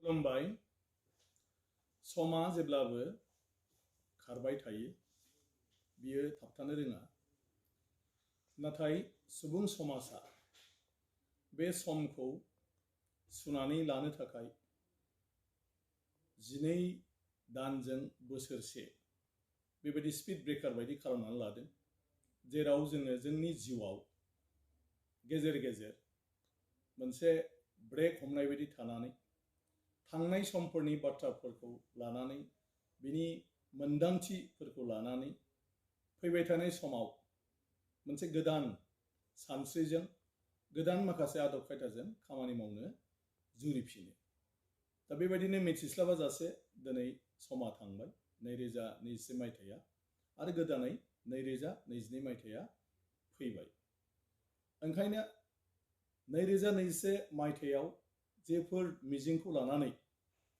खुलुमबाय। समा जेब्लाबो खारबाय थायो, बियो थाबथानो रोङा। नाथाय सुबुं समाजा बे समखौ सुनानै लानो थाखाय 12 दानजों बोसोरसे बेबायदि स्पिड ब्रेकार बायदि खालामनानै लादों, जेराव जोङो जोंनि जिउआव गेजेर गेजेर मोनसे ब्रेक हमनाय बायदि थानानै थांनाय समफोरनि बाथ्राफोरखौ लानानै बिनि मोनदांथिफोरखौ लानानै फैबाय थानाय समाव मोनसे गोदान सानस्रिजों गोदान माखासे आदब खायदाजों खामानि मावनो जुरिफिनो। दा बेबायदिनो मिथिस्लाबाजासे दिनै समा थांबाय 2021 मायथाइया आरो गोदानै 2022 मायथाइया फैबाय। ओंखायनो 2021 मायथाइयाव जेफोर मिजिंखौ लानानै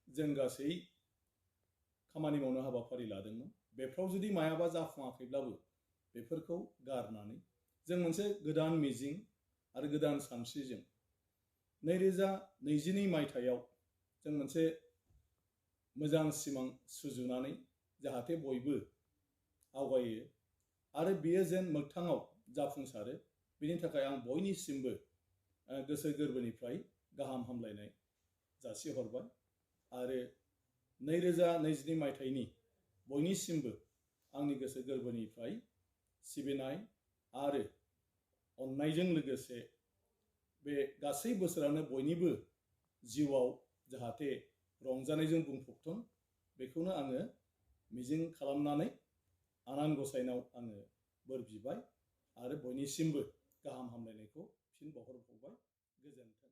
जों गासै खामानि मावनो हाबाफारि लादोंमोन, बेफ्राव जुदि मायाबा जाफुङाखैब्लाबो बेफोरखौ गारनानै जों मोनसे गोदान मिजिं आरो गोदान सानस्रिजों 2022 मायथाइयाव जों मोनसे मोजां सिमां सुजुनानै जाहाथे बयबो आवगायो आरो बियो जेन मोगथाङाव जाफुंसारो, बिनि थाखाय आं बयनिसिमबो गोसो गोरबोनिफ्राय गाहाम हामलायनाय जासिहरबाय आरो 2022 मायथाइनि बयनिसिमबो आंनि गोसो गोरबोनिफ्राय सिबिनाय आरो अननायजों लोगोसे बे गासै बोसोरानो बयनिबो जिउआव जाहाथे रंजानायजों बुंफबथों, बेखौनो आङो मिजिं खालामनानै आनान गसाइनाव आङो बोर बिबाय आरो बयनिसिमबो गाहाम हामलायनायखौ फिन बावहरबावबाय। गोजोन्थों।